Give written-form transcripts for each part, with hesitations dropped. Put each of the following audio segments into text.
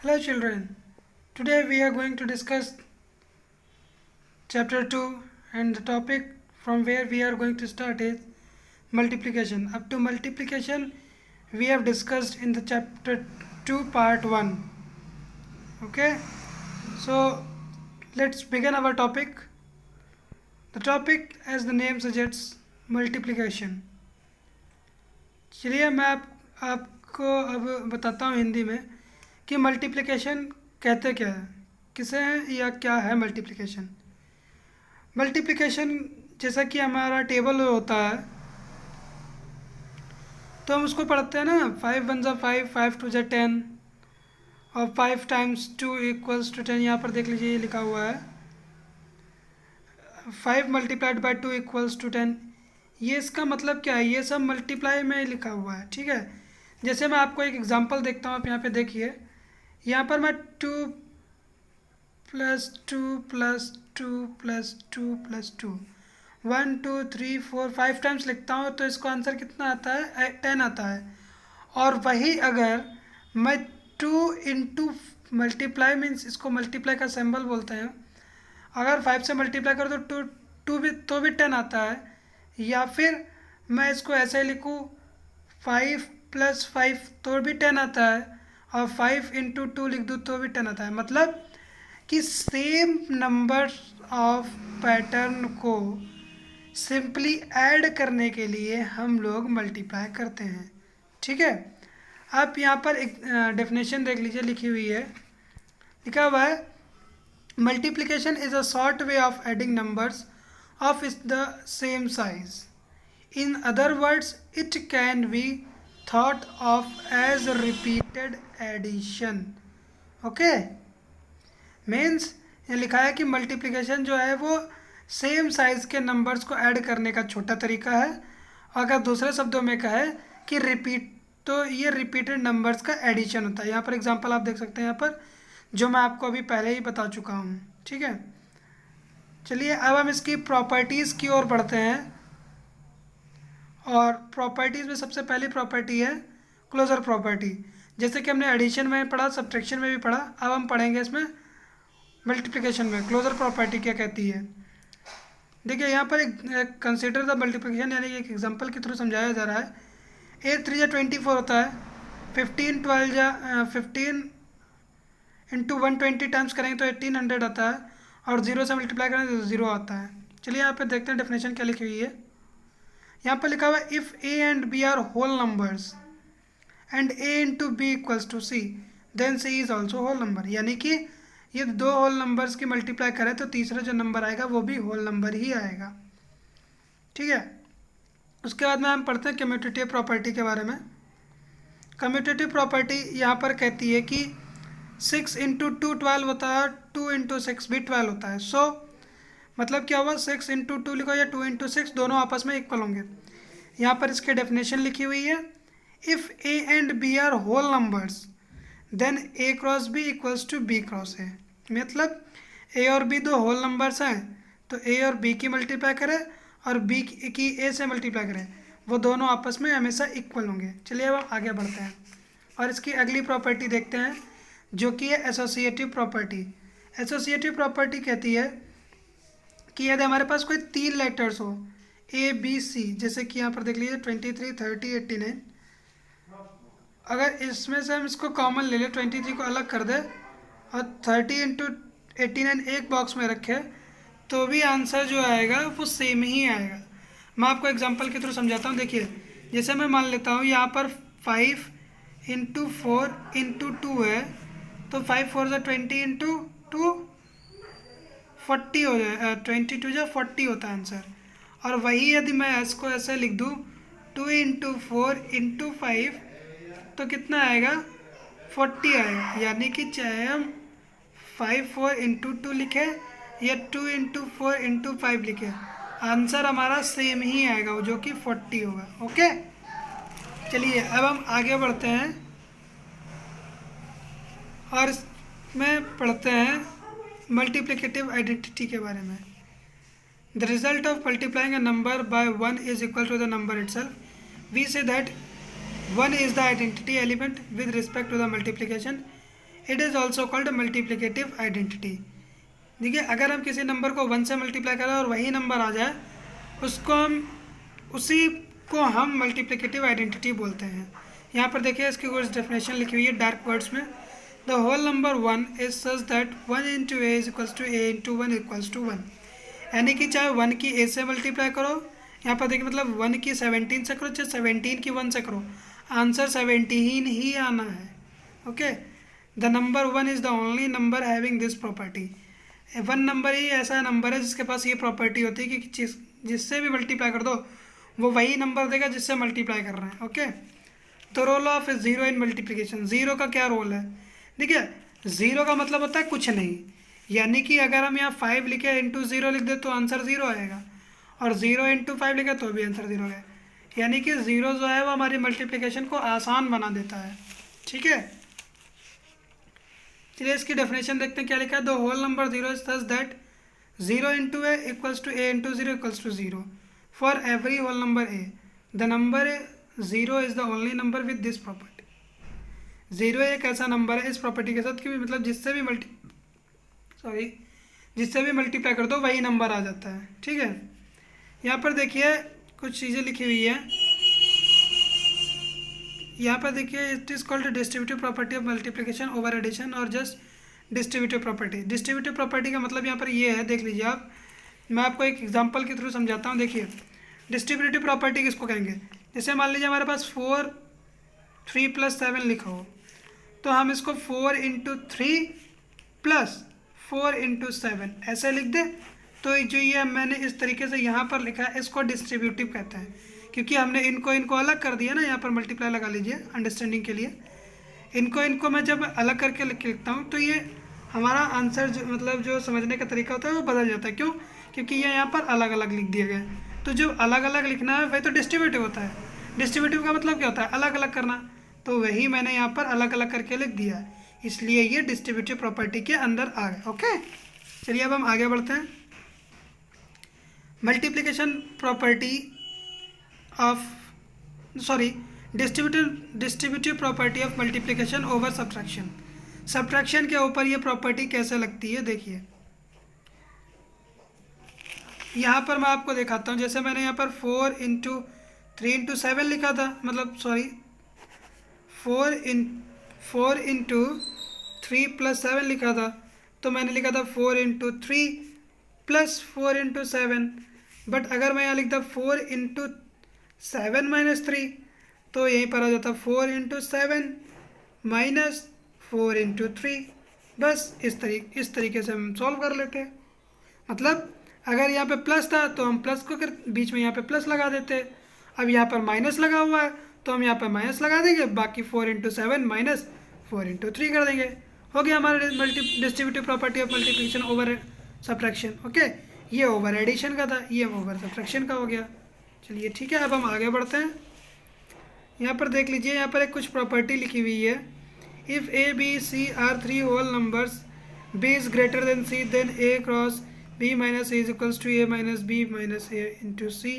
Hello children, today we are going to discuss chapter 2 and the topic from where we are going to start is multiplication. Up to multiplication we have discussed in the chapter 2 part 1. Okay, so let's begin our topic. The topic as the name suggests multiplication. चलिए मैं आपको अब बताता हूँ हिंदी में कि multiplication कहते क्या है, किसे हैं या क्या है मल्टीप्लिकेशन। मल्टीप्लिकेशन जैसा कि हमारा टेबल होता है तो हम उसको पढ़ते हैं ना, 5 वन ज़ा 5, 5 टू ज़ा 10 और 5 टाइम्स 2 इक्वल्स टू 10। यहाँ पर देख लीजिए ये लिखा हुआ है 5 मल्टीप्लाइड बाई 2 इक्वल्स टू 10। ये इसका मतलब क्या है, ये सब मल्टीप्लाई में लिखा हुआ है। ठीक है, जैसे मैं आपको एक एग्जांपल देखता हूँ। आप यहाँ पे देखिए, यहाँ पर मैं 2 plus 2 plus 2 plus 2 plus 2 1 2 3 4 5 times लिखता हूँ तो इसको आंसर कितना आता है, 10 आता है। और वही अगर मैं 2 इंटू मल्टीप्लाई मीन्स इसको मल्टीप्लाई का सिंबल बोलते हैं, अगर 5 से मल्टीप्लाई करो तो 2 भी तो भी 10 आता है। या फिर मैं इसको ऐसे लिखूँ 5 प्लस 5 तो भी 10 आता है, और 5 इंटू 2 लिख दूँ तो भी 10 आता है। मतलब कि सेम नंबर ऑफ पैटर्न को सिंपली ऐड करने के लिए हम लोग मल्टीप्लाई करते हैं। ठीक है, आप यहाँ पर एक डेफिनेशन देख लीजिए, लिखी हुई है, लिखा हुआ है multiplication is a short way of adding numbers of is the same size. In other words, it can be thought of as repeated addition. Okay, means ये लिखा है कि मल्टीप्लिकेशन जो है वो सेम साइज के नंबर्स को ऐड करने का छोटा तरीका है। अगर दूसरे शब्दों में कहे कि रिपीट, तो ये रिपीटेड नंबर्स का एडिशन होता है। यहाँ पर एग्जांपल आप देख सकते हैं, यहाँ पर जो मैं आपको अभी पहले ही बता चुका हूँ। ठीक है, चलिए अब हम इसकी प्रॉपर्टीज़ की ओर बढ़ते हैं। और प्रॉपर्टीज़ में सबसे पहली प्रॉपर्टी है क्लोजर प्रॉपर्टी। जैसे कि हमने एडिशन में पढ़ा, सब्ट्रैक्शन में भी पढ़ा, अब हम पढ़ेंगे इसमें मल्टीप्लिकेशन में क्लोजर प्रॉपर्टी क्या कहती है। देखिए यहाँ पर एक कंसिडर द मल्टीप्लिकेशन, यानी एक एग्जांपल के थ्रू समझाया जा रहा है। 8 3 24 होता है, 15 12 15 इंटू 120 टाइम्स करेंगे तो 1800 आता है, और 0 से मल्टीप्लाई करें तो 0 आता है। चलिए यहाँ पे देखते हैं डेफिनेशन क्या लिखी हुई है। यहाँ पर लिखा हुआ है if A and B are whole numbers and A into B equals to C then C is also whole number. यानी कि ये दो होल नंबर्स की मल्टीप्लाई करें तो तीसरा जो नंबर आएगा वो भी होल नंबर ही आएगा। ठीक है, उसके बाद में हम पढ़ते हैं कम्यूटेटिव प्रॉपर्टी के बारे में। कम्यूटेटिव प्रॉपर्टी यहाँ पर कहती है कि 6 इंटू 2 12 होता है, 2 इंटू 6 भी 12 होता है। सो मतलब क्या हुआ, 6 इंटू 2 लिखो या 2 इंटू 6 दोनों आपस में इक्वल होंगे। यहाँ पर इसकी डेफिनेशन लिखी हुई है if A and B are whole numbers then A cross B equals to B cross A. मतलब ए और बी दो होल नंबर्स हैं तो ए और बी की मल्टीप्लाई करें और बी की ए से मल्टीप्लाई करें, वो दोनों आपस में हमेशा इक्वल होंगे। चलिए अब हम आगे बढ़ते हैं और इसकी अगली प्रॉपर्टी देखते हैं जो कि है एसोसिएटिव प्रॉपर्टी। एसोसिएटिव प्रॉपर्टी कहती है कि यदि हमारे पास कोई 3 लेटर्स हो ए बी सी, जैसे कि यहाँ पर देख लीजिए 23 30 89, अगर इसमें से हम इसको कॉमन ले लें, 23 को अलग कर दे और 30 इंटू 89 एक बॉक्स में रखे, तो भी आंसर जो आएगा वो सेम ही आएगा। मैं आपको एग्जांपल के थ्रू समझाता हूँ। देखिए जैसे मैं मान लेता हूँ यहाँ पर 5 इंटू 4 इंटू 2 है, तो 5 4 ज़ा 20 इंटू 2 40 हो जाए, 22 जा 40 होता है आंसर। और वही यदि मैं इसको ऐसे लिख दूँ 2 इंटू 4 इंटू 5 तो कितना आएगा, 40 आएगा। यानी कि चाहे हम 5 4 इंटू 2 लिखे या 2 इंटू 4 इंटू 5 लिखे, आंसर हमारा सेम ही आएगा, वो जो कि 40 होगा। ओके, चलिए अब हम आगे बढ़ते हैं और इसमें पढ़ते हैं मल्टीप्लिकेटिव आइडेंटिटी के बारे में। The result of multiplying a number by 1 is equal to the number itself. We say that 1 is the identity element with respect to the multiplication. It is also called multiplicative identity. देखिए अगर हम किसी number को 1 से multiply करें और वही number आ जाए, उसी को हम मल्टीप्लिकेटिव आइडेंटिटी बोलते हैं। यहाँ पर देखिए इसकी कुछ डेफिनेशन लिखी हुई है डार्क वर्ड्स में। The whole number 1 is such that 1 into A is equals to A into 1 equals to 1। यानी कि चाहे 1 की ए से मल्टीप्लाई करो, यहाँ पर देखिए मतलब 1 की 17 से करो, चाहे 17 की 1 से करो, आंसर 17 ही आना है। Okay, the number 1 is the only number having this property. 1 number ही ऐसा नंबर है जिसके पास ये प्रॉपर्टी होती है कि जिससे भी मल्टीप्लाई कर दो वो वही नंबर देगा जिससे मल्टीप्लाई कर रहे हैं। ओके, तो role of zero in multiplication. Zero का क्या रोल है? देखिए ज़ीरो का मतलब होता है कुछ नहीं, यानी कि अगर हम यहाँ 5 लिखे इंटू 0 लिख दे तो आंसर 0 आएगा, और 0 इंटू 5 लिखे तो भी आंसर 0 है। यानी कि ज़ीरो जो है वो हमारी मल्टीप्लिकेशन को आसान बना देता है। ठीक है, चलिए इसकी डेफिनेशन देखते हैं क्या लिखा है। The whole number 0 is such that 0 into A equals to A into 0 equals to 0 for every whole number A. The number 0 is the only number with this property. 0 एक ऐसा नंबर है इस प्रॉपर्टी के साथ कि मतलब जिससे भी मल्टीप्लाई कर दो वही नंबर आ जाता है। ठीक है, यहाँ पर देखिए कुछ चीज़ें लिखी हुई है। यहाँ पर देखिए it is called distributive property of multiplication over addition और just distributive property. Distributive property का मतलब यहाँ पर ये है, देख लीजिए आप, मैं आपको एक एग्जांपल के थ्रू समझाता हूँ। देखिए डिस्ट्रीब्यूटिव प्रॉपर्टी किसको कहेंगे? जैसे मान लीजिए हमारे पास 4 3 + 7 लिखा हो, तो हम इसको 4 इंटू 3 प्लस 4 इंटू 7 ऐसे लिख दे, तो जो ये मैंने इस तरीके से यहाँ पर लिखा है इसको डिस्ट्रीब्यूटिव कहते हैं, क्योंकि हमने इनको अलग कर दिया ना। यहाँ पर मल्टीप्लाई लगा लीजिए अंडरस्टैंडिंग के लिए। इनको मैं जब अलग करके लिखता हूँ तो ये हमारा आंसर जो समझने का तरीका होता है वो बदल जाता है। क्यों? क्योंकि ये यहाँ पर अलग अलग लिख दिया गया है। तो जो अलग अलग लिखना है वही तो डिस्ट्रीब्यूटिव होता है। डिस्ट्रीब्यूटिव का मतलब क्या होता है? अलग अलग करना। तो वही मैंने यहाँ पर अलग अलग करके लिख दिया है, इसलिए ये डिस्ट्रीब्यूटिव प्रॉपर्टी के अंदर आ गया। ओके, चलिए अब हम आगे बढ़ते हैं। Multiplication property of distributive property of multiplication over subtraction. Subtraction के ऊपर ये प्रॉपर्टी कैसे लगती है देखिए, यहाँ पर मैं आपको दिखाता हूँ। जैसे मैंने यहाँ पर 4 इंटू 3 इंटू 7 लिखा था, मतलब 4 इंटू 3 + 7 लिखा था, तो मैंने लिखा था 4 इंटू 3 प्लस 4 इंटू 7। बट अगर मैं यहाँ लिखता 4 इंटू 7 - 3, तो यहीं पर आ जाता 4 इंटू 7 माइनस 4 इंटू 3। बस इस तरीके से हम सॉल्व कर लेते हैं। मतलब अगर यहाँ पे प्लस था तो हम प्लस को बीच में यहाँ पे प्लस लगा देते। अब यहाँ पर माइनस लगा हुआ है तो हम यहाँ पर माइनस लगा देंगे, बाकी 4 इंटू 7 माइनस 4 इंटू 3 कर देंगे। हो गया हमारा distributive property of multiplication over subtraction. Okay, ये ओवर एडिशन का था, ये ओवर सब्ट्रैक्शन का हो गया। चलिए ठीक है, अब हम आगे बढ़ते हैं। यहाँ पर देख लीजिए, यहाँ पर एक कुछ प्रॉपर्टी लिखी हुई है। If A B C are 3 whole numbers, B is greater than C, then A cross b minus a is equals to a minus b minus a into c,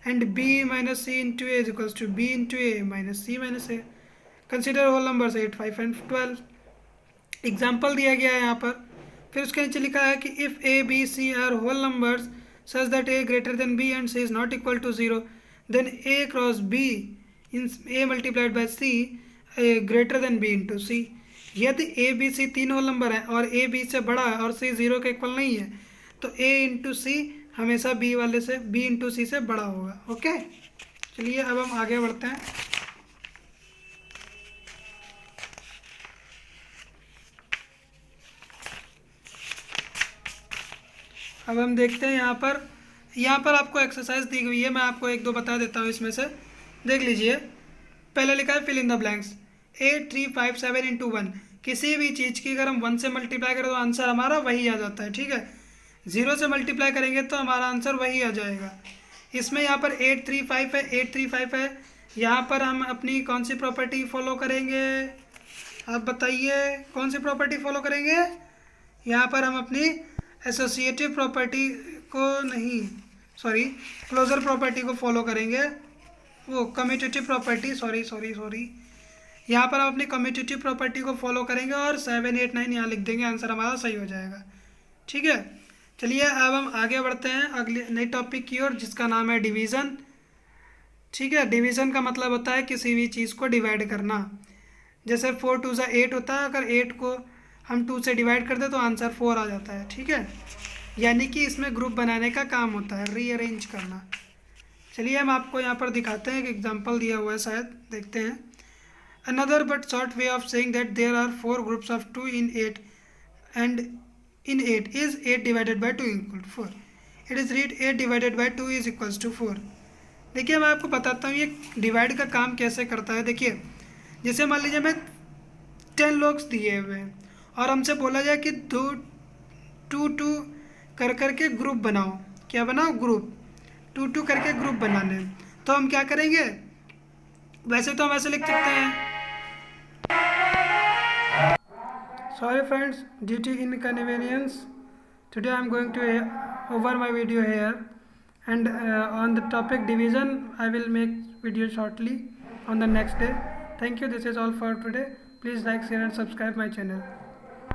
and b minus c into a is equals to b into a minus c minus a. Consider whole numbers 8, 5 and 12. Example दिया गया है यहाँ पर। फिर उसके नीचे लिखा है कि if a b c are whole numbers such that a greater than b and c is not equal to 0, then a cross b in a multiplied by c greater than b into c. यदि a b c 3 whole number है और a b से बड़ा है और c 0 के equal नहीं है, तो a इंटू सी हमेशा b इंटू सी से बड़ा होगा। ओके, चलिए अब हम आगे बढ़ते हैं। अब हम देखते हैं यहाँ पर आपको एक्सरसाइज दी हुई है, मैं आपको 1-2 बता देता हूँ इसमें से। देख लीजिए, पहले लिखा है fill in the blanks. 8 3 5 7 into 1। किसी भी चीज़ की अगर हम 1 से मल्टीप्लाई करें तो आंसर हमारा वही आ जाता है। ठीक है, 0 से मल्टीप्लाई करेंगे तो हमारा आंसर वही आ जाएगा। इसमें यहाँ पर 8 3 5 है, 8 3 5 है। यहाँ पर हम अपनी कौन सी प्रॉपर्टी फॉलो करेंगे? आप बताइए, कौन सी प्रॉपर्टी फॉलो करेंगे? यहाँ पर हम अपनी एसोसिएटिव प्रॉपर्टी को नहीं, क्लोजर प्रॉपर्टी को फॉलो करेंगे। वो कम्यूटेटिव प्रॉपर्टी, सॉरी। यहाँ पर हम अपनी कम्यूटेटिव प्रॉपर्टी को फॉलो करेंगे और 7, 8, 9 यहाँ लिख देंगे, आंसर हमारा सही हो जाएगा। ठीक है, चलिए अब हम आगे बढ़ते हैं अगले नए टॉपिक की ओर, जिसका नाम है डिवीज़न। ठीक है, डिवीज़न का मतलब होता है किसी भी चीज़ को डिवाइड करना। जैसे 4 2 ज़ा 8 होता है, अगर 8 को हम 2 से डिवाइड कर दें तो आंसर 4 आ जाता है। ठीक है, यानी कि इसमें ग्रुप बनाने का काम होता है, रीअरेंज करना। चलिए हम आपको यहाँ पर दिखाते हैं, एक एग्जांपल दिया हुआ है, शायद देखते हैं। Another but short way of saying that there are 4 groups of 2 in 8 and in 8 is 8 divided by 2 equal to 4. It is read 8 divided by 2 is equals to 4. देखिए मैं आपको बताता हूँ ये डिवाइड का काम कैसे करता है। देखिए जैसे मान लीजिए मैं 10 लोग दिए हुए हैं और हमसे बोला जाए कि 2 कर करके ग्रुप बनाओ। क्या बनाओ? ग्रुप। 2 करके ग्रुप बनाने, तो हम क्या करेंगे? वैसे तो हम ऐसे लिख सकते हैं, sorry friends, due to inconvenience today I am going to over my video here, and on the topic division I will make video shortly on the next day. Thank you, this is all for today. Please like, share and subscribe my channel.